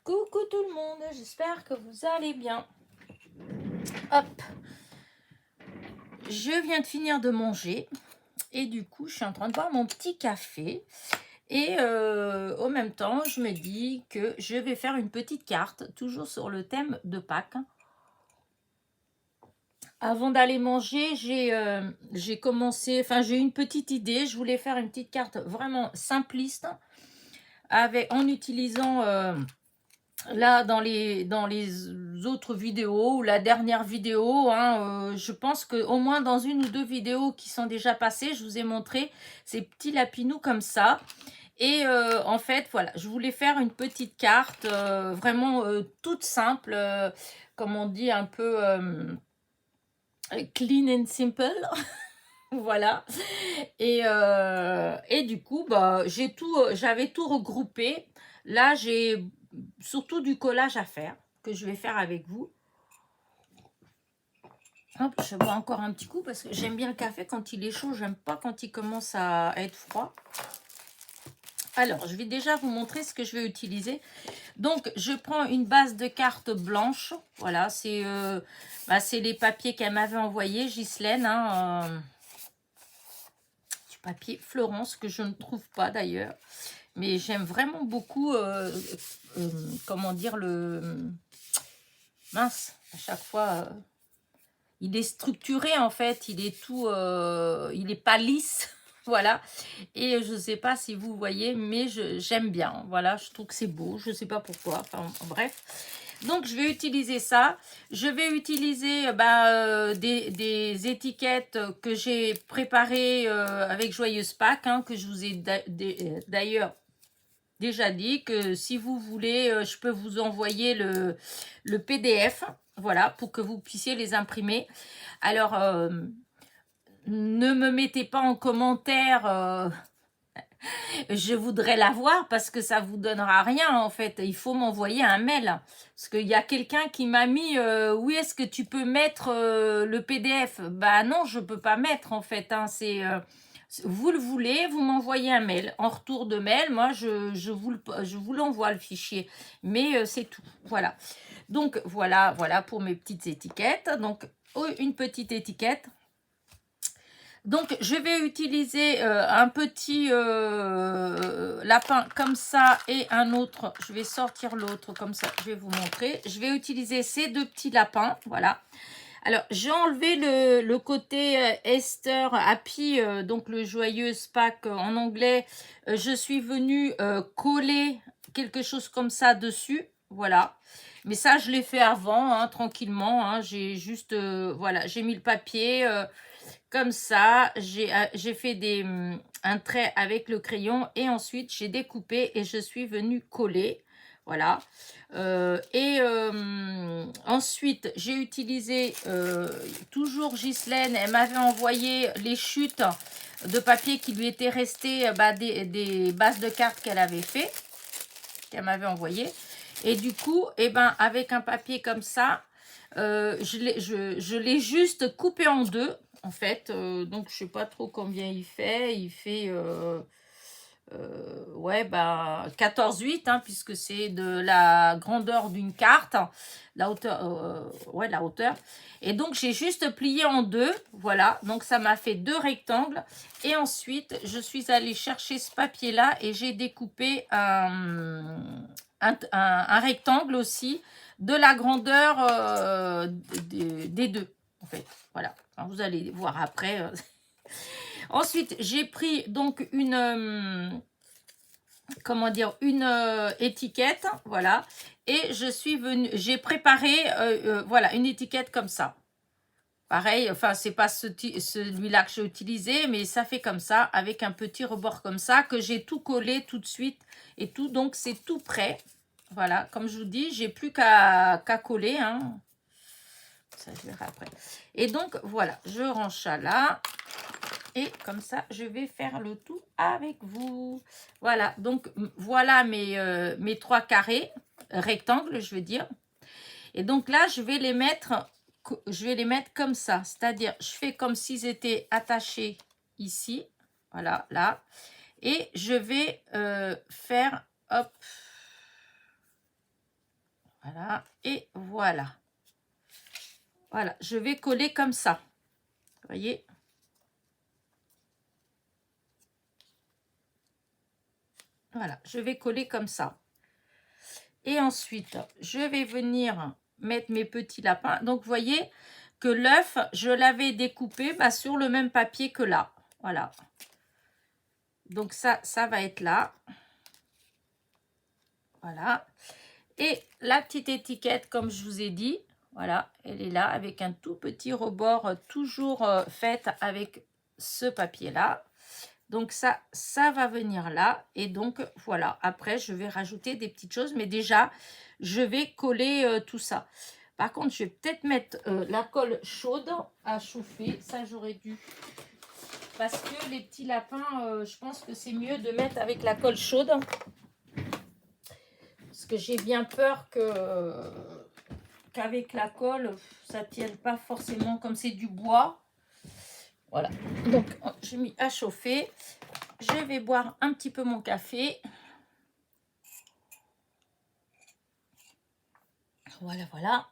Coucou tout le monde, j'espère que vous allez bien. Hop, je viens de finir de manger et du coup je suis en train de boire mon petit café et au même temps je me dis que je vais faire une petite carte toujours sur le thème de Pâques. Avant d'aller manger, j'ai commencé, enfin j'ai eu une petite idée, je voulais faire une petite carte vraiment simpliste en utilisant là, dans les autres vidéos, ou la dernière vidéo, hein, je pense qu'au moins dans une ou deux vidéos qui sont déjà passées, je vous ai montré ces petits lapinous comme ça. Et en fait, voilà, je voulais faire une petite carte vraiment toute simple, comme on dit, un peu clean and simple. Voilà. Et du coup, bah, j'avais tout regroupé. Là, j'ai surtout du collage à faire, que je vais faire avec vous. Hop, je bois encore un petit coup parce que j'aime bien le café quand il est chaud. J'aime pas quand il commence à être froid. Alors, je vais déjà vous montrer ce que je vais utiliser. Donc, je prends une base de cartes blanche. Voilà, c'est les papiers qu'elle m'avait envoyés, Ghislaine. Du papier Florence que je ne trouve pas d'ailleurs. Mais j'aime vraiment beaucoup, comment dire, mince, à chaque fois, il est structuré en fait, il est tout, il est pas lisse, voilà. Et je sais pas si vous voyez, mais j'aime bien, voilà, je trouve que c'est beau, je sais pas pourquoi, enfin bref. Donc je vais utiliser ça, je vais utiliser des étiquettes que j'ai préparées avec Joyeuse Pâques, hein, que je vous ai d'ailleurs déjà dit que si vous voulez, je peux vous envoyer le PDF, voilà, pour que vous puissiez les imprimer. Alors, ne me mettez pas en commentaire, je voudrais l'avoir parce que ça vous donnera rien en fait. Il faut m'envoyer un mail. Parce qu'il y a quelqu'un qui m'a mis, où est-ce que tu peux mettre le PDF? Bah non, je peux pas mettre en fait, hein, vous le voulez, vous m'envoyez un mail. En retour de mail, moi, je vous l'envoie le fichier. Mais c'est tout. Voilà. Donc, voilà pour mes petites étiquettes. Donc, une petite étiquette. Donc, je vais utiliser un petit lapin comme ça et un autre. Je vais sortir l'autre comme ça. Je vais vous montrer. Je vais utiliser ces deux petits lapins. Voilà. Alors, j'ai enlevé le côté Esther Happy, donc le joyeuse Pâques en anglais. Je suis venue coller quelque chose comme ça dessus. Voilà. Mais ça, je l'ai fait avant, hein, tranquillement. Hein. J'ai juste, voilà, j'ai mis le papier comme ça. J'ai fait un trait avec le crayon et ensuite, j'ai découpé et je suis venue coller. Voilà. Ensuite, j'ai utilisé toujours Ghislaine. Elle m'avait envoyé les chutes de papier qui lui étaient restées des bases de cartes qu'elle avait fait, qu'elle m'avait envoyé. Et du coup, avec un papier comme ça, je l'ai juste coupé en deux, en fait. Donc, je sais pas trop combien il fait. Il fait... ouais, 14,8, hein, puisque c'est de la grandeur d'une carte, la hauteur, ouais, la hauteur. Et donc, j'ai juste plié en deux, voilà. Donc, ça m'a fait deux rectangles. Et ensuite, je suis allée chercher ce papier-là et j'ai découpé un rectangle aussi de la grandeur des deux, en fait. Voilà. Alors, vous allez voir après. Ensuite, j'ai pris donc comment dire, une étiquette, voilà, et je suis venue, j'ai préparé, voilà, une étiquette comme ça. Pareil, enfin, c'est pas celui-là que j'ai utilisé, mais ça fait comme ça, avec un petit rebord comme ça, que j'ai tout collé tout de suite et tout, donc c'est tout prêt. Voilà, comme je vous dis, j'ai plus qu'à coller, hein. Ça, je verrai après. Et donc, voilà, je range ça là. Et comme ça, je vais faire le tout avec vous. Voilà, donc voilà mes trois carrés, rectangles, je veux dire. Et donc là, je vais les mettre comme ça. C'est-à-dire, je fais comme s'ils étaient attachés ici. Voilà, là. Et je vais faire, hop, Voilà, et voilà. Voilà, je vais coller comme ça. Vous voyez? Voilà, je vais coller comme ça. Et ensuite, je vais venir mettre mes petits lapins. Donc, vous voyez que l'œuf, je l'avais découpé sur le même papier que là. Voilà. Donc, ça va être là. Voilà. Et la petite étiquette, comme je vous ai dit, voilà, elle est là avec un tout petit rebord toujours fait avec ce papier-là. Donc ça va venir là. Et donc, voilà. Après, je vais rajouter des petites choses. Mais déjà, je vais coller tout ça. Par contre, je vais peut-être mettre la colle chaude à chauffer. Ça, j'aurais dû. Parce que les petits lapins, je pense que c'est mieux de mettre avec la colle chaude. Parce que j'ai bien peur qu'avec la colle, ça ne tienne pas forcément comme c'est du bois. Voilà. Donc, j'ai mis à chauffer. Je vais boire un petit peu mon café. Voilà, voilà.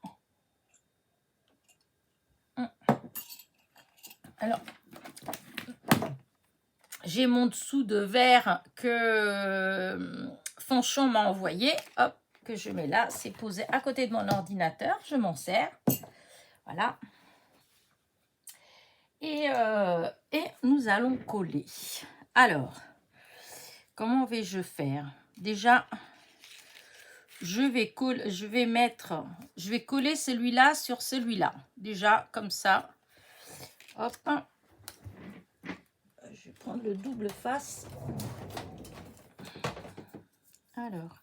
Alors, j'ai mon dessous de verre que Fanchon m'a envoyé. Hop, que je mets là. C'est posé à côté de mon ordinateur. Je m'en sers. Voilà. Et nous allons coller. Alors, comment vais-je faire? Déjà, je vais coller celui-là sur celui-là. Déjà, comme ça. Hop. Je vais prendre le double face. Alors.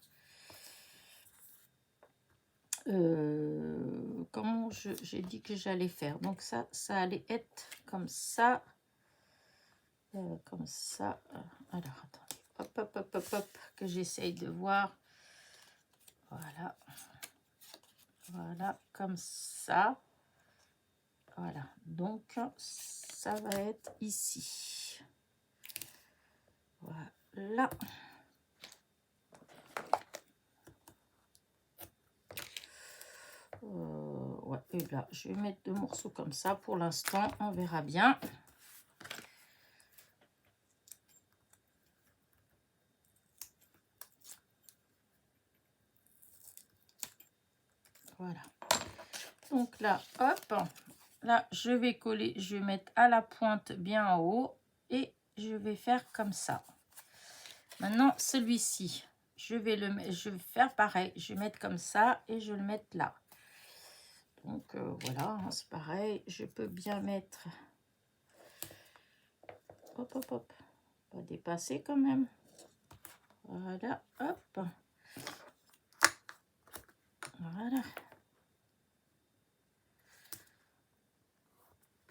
Comment j'ai dit que j'allais faire? Donc ça allait être comme ça. Comme ça. Alors, attendez. Hop, hop, hop, hop, hop. Que j'essaye de voir. Voilà. Voilà, comme ça. Voilà. Donc, ça va être ici. Voilà. Ouais, et là, je vais mettre 2 morceaux comme ça pour l'instant. On verra bien. Voilà. Donc là, hop. Là, je vais coller. Je vais mettre à la pointe bien en haut. Et je vais faire comme ça. Maintenant, celui-ci, je vais faire pareil. Je vais mettre comme ça et je vais le mettre là. Donc, voilà, hein, c'est pareil. Je peux bien mettre... Hop, hop, hop. Pas dépasser quand même. Voilà, hop. Voilà.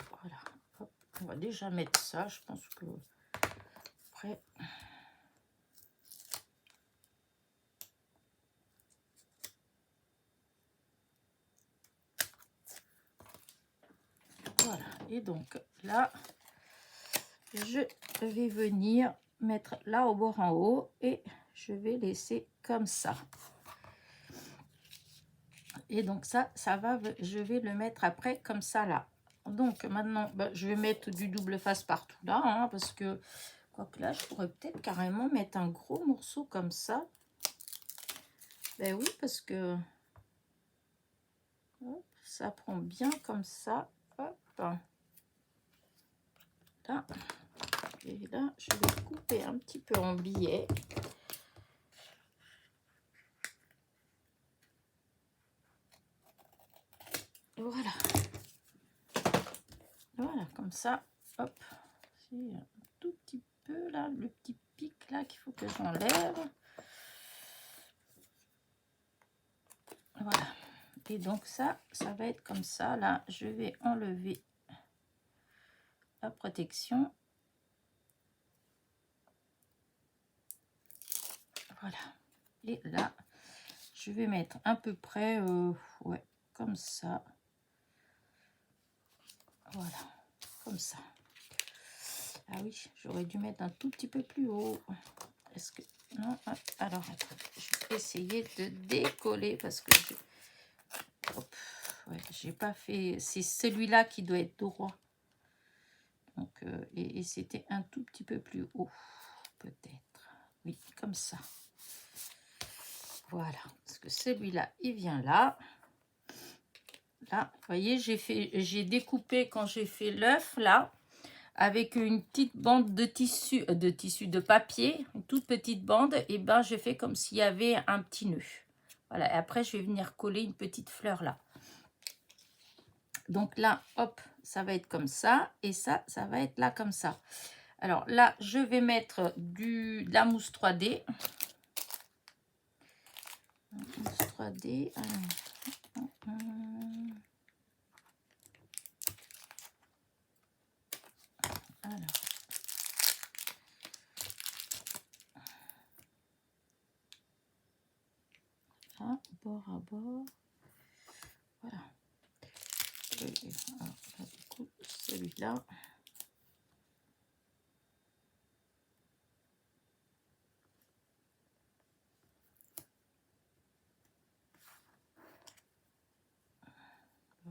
Voilà. Hop. On va déjà mettre ça. Je pense que... Après... Voilà. Et donc, là... Je vais venir mettre là au bord en haut et je vais laisser comme ça. Et donc ça va, je vais le mettre après comme ça là. Donc maintenant, je vais mettre du double face partout là, hein, parce que, quoique là, je pourrais peut-être carrément mettre un gros morceau comme ça. Ben oui, parce que hop, ça prend bien comme ça. Hop. Là. Et là, je vais couper un petit peu en billets. Voilà. Voilà, comme ça. Hop. C'est un tout petit peu là, le petit pic là qu'il faut que j'enlève. Voilà. Et donc ça va être comme ça. Là, je vais enlever la protection. Voilà. Et là, je vais mettre à peu près, ouais, comme ça. Voilà, comme ça. Ah oui, j'aurais dû mettre un tout petit peu plus haut. Est-ce que... Non, alors, attends, je vais essayer de décoller parce que hop, ouais, j'ai pas fait, c'est celui-là qui doit être droit. Donc, et c'était un tout petit peu plus haut, peut-être. Oui, comme ça. Voilà, parce que celui-là, il vient là. Là, vous voyez, j'ai découpé quand j'ai fait l'œuf, là, avec une petite bande de tissu, de papier, une toute petite bande, et ben j'ai fait comme s'il y avait un petit nœud. Voilà, et après, je vais venir coller une petite fleur là. Donc là, hop, ça va être comme ça, et ça va être là comme ça. Alors là, je vais mettre de la mousse 3D. Mousse 3D. Alors. Là, bord à bord. Voilà. Alors, là, du coup, celui-là.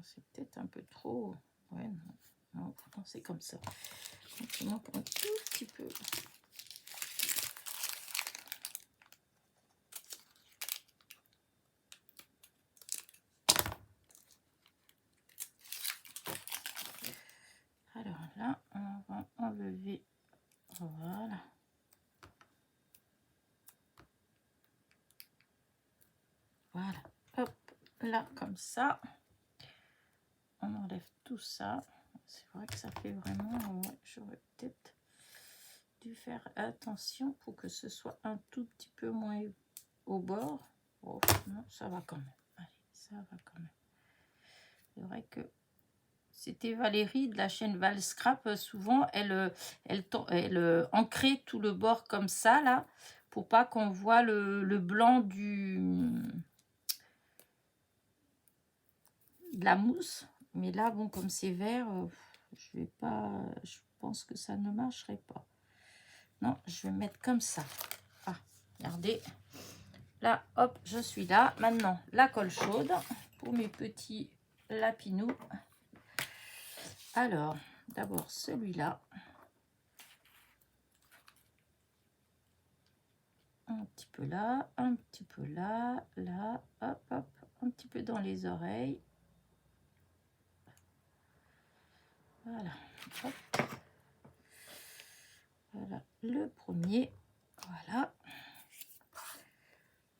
C'est peut-être un peu trop. Ouais, non, c'est comme ça. Donc, il manque un tout petit peu. Alors là, on va enlever. Voilà. Voilà. Hop, là, comme ça. On enlève tout ça. C'est vrai que ça fait vraiment... Ouais, j'aurais peut-être dû faire attention pour que ce soit un tout petit peu moins au bord. Oh, non, ça va quand même. Allez, ça va quand même. C'est vrai que c'était Valérie de la chaîne Val Scrap. Souvent, elle ancrait tout le bord comme ça, là, pour pas qu'on voit le blanc de la mousse. Mais là, bon, comme c'est vert, je vais pas... Je pense que ça ne marcherait pas. Non, je vais mettre comme ça. Ah, regardez. Là, hop, je suis là. Maintenant, la colle chaude pour mes petits lapinous. Alors, d'abord celui-là. Un petit peu là, un petit peu là, là, hop, hop, un petit peu dans les oreilles. Voilà, hop. Voilà le premier. Voilà.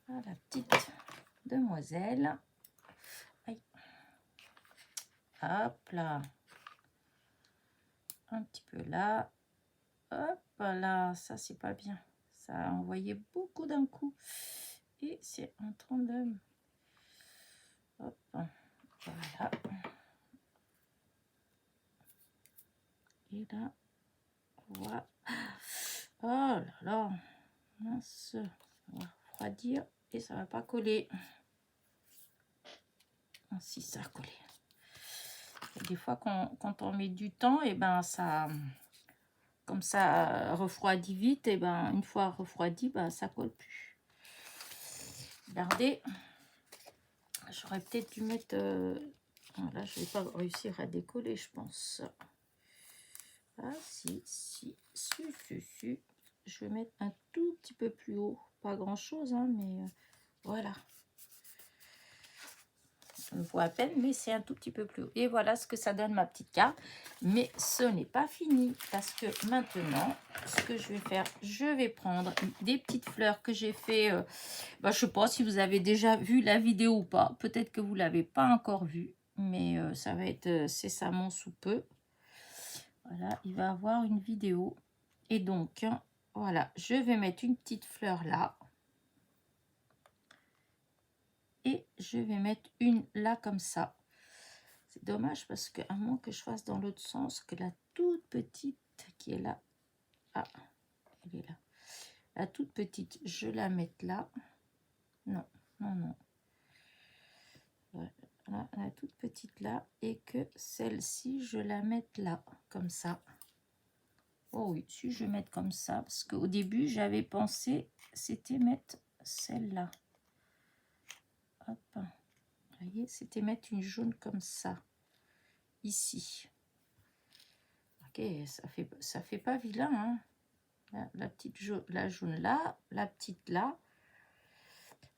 Voilà la petite demoiselle. Aïe. Hop là. Un petit peu là. Hop là, ça c'est pas bien. Ça a envoyé beaucoup d'un coup. Et c'est en train de... Hop. Voilà. Et là, voilà. Oh là là. Mince. On va refroidir et ça va pas coller. Ah, si, ça a collé. Et des fois, quand on met du temps, et ben ça... Comme ça refroidit vite, et ben une fois refroidi, ben ça colle plus. Regardez, j'aurais peut-être dû mettre. Là, je vais pas réussir à décoller, je pense. Ah si. Je vais mettre un tout petit peu plus haut, pas grand chose, hein, mais voilà. On voit à peine, mais c'est un tout petit peu plus haut. Et voilà ce que ça donne ma petite carte. Mais ce n'est pas fini, parce que maintenant, ce que je vais faire, je vais prendre des petites fleurs que j'ai fait. Je ne sais pas si vous avez déjà vu la vidéo ou pas. Peut-être que vous ne l'avez pas encore vue, mais ça va être cessamment sous peu. Voilà, il va avoir une vidéo. Et donc, voilà, je vais mettre une petite fleur là. Et je vais mettre une là comme ça. C'est dommage parce qu'à moins que je fasse dans l'autre sens, que la toute petite qui est là. Ah, elle est là. La toute petite, je la mette là. Non. Voilà, la toute petite là. Et que celle-ci, je la mette là, comme ça. Oh oui, si je vais mettre comme ça. Parce qu'au début, j'avais pensé, c'était mettre celle-là. Hop. Vous voyez, c'était mettre une jaune comme ça, ici. Ok, ça fait pas vilain, hein. La petite jaune, la jaune là, la petite là.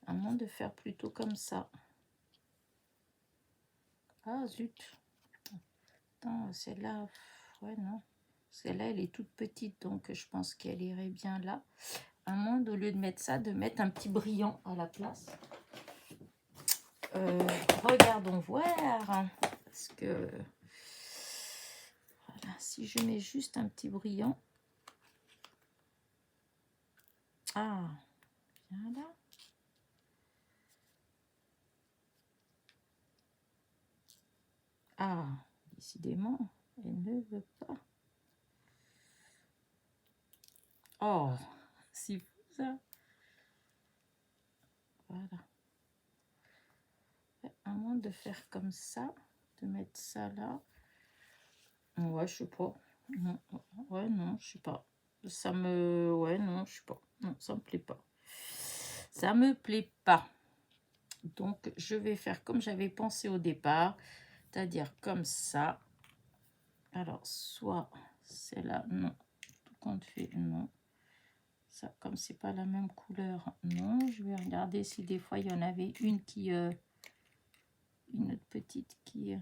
À moins de faire plutôt comme ça. Ah zut. Attends, celle-là, ouais non. Celle-là, elle est toute petite, donc je pense qu'elle irait bien là. À moins, au lieu de mettre ça, de mettre un petit brillant à la place. Regardons voir. Parce que, voilà, si je mets juste un petit brillant. Ah, viens là. Ah, décidément, elle ne veut pas. Oh, c'est fou ça. Voilà. À moins de faire comme ça, de mettre ça là. Ouais, je sais pas. Non, ouais, non, je sais pas. Ça me... Ouais, non, je sais pas. Non, ça me plaît pas. Ça me plaît pas. Donc, je vais faire comme j'avais pensé au départ. C'est-à-dire comme ça. Alors, soit c'est là, non. Tout compte fait, non. Ça, comme c'est pas la même couleur, non. Je vais regarder si des fois, il y en avait une qui... une autre petite qui...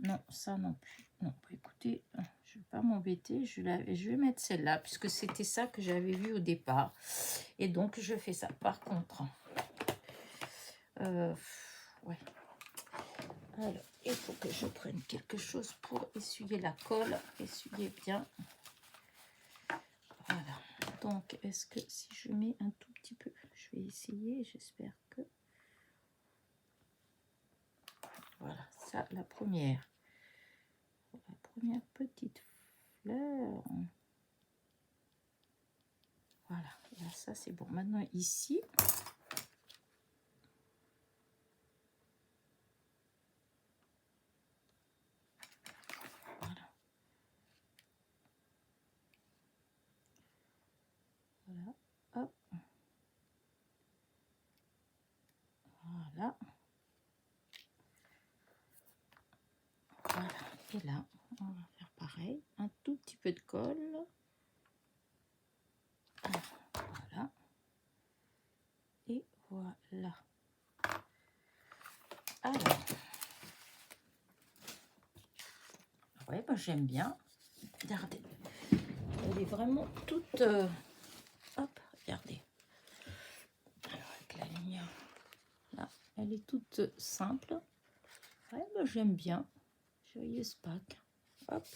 non, ça non plus. Non, bah, écoutez, je ne vais pas m'embêter. Je vais mettre celle-là, puisque c'était ça que j'avais vu au départ. Et donc, je fais ça. Par contre, ouais. Alors, il faut que je prenne quelque chose pour essuyer la colle. Essuyer bien. Voilà. Donc, est-ce que si je mets un tout petit peu, je vais essayer, j'espère que... Voilà, ça, la première. La première petite fleur. Voilà, là, ça c'est bon. Maintenant, ici... Voilà. Voilà, hop. Voilà. Voilà. Et là, on va faire pareil. Un tout petit peu de colle. Voilà. Et voilà. Alors. Ouais, bah, j'aime bien. Regardez. Elle est vraiment toute... hop, regardez. Alors, avec la ligne... Là, elle est toute simple. Ouais, bah, j'aime bien. Joyeuse Pâques. Hop.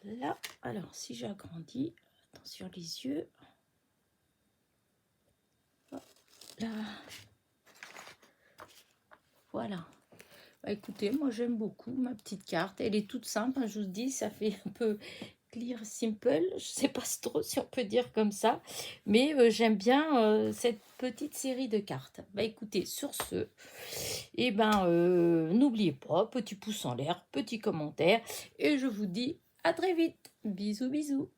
Là, alors, si j'agrandis, attention les yeux. Hop, là. Voilà. Bah, écoutez, moi j'aime beaucoup ma petite carte. Elle est toute simple, hein, je vous dis, ça fait un peu clear simple. Je sais pas trop si on peut dire comme ça. Mais j'aime bien cette petite série de cartes. Bah écoutez, sur ce, et ben, n'oubliez pas, petit pouce en l'air, petit commentaire. Et je vous dis à très vite. Bisous, bisous.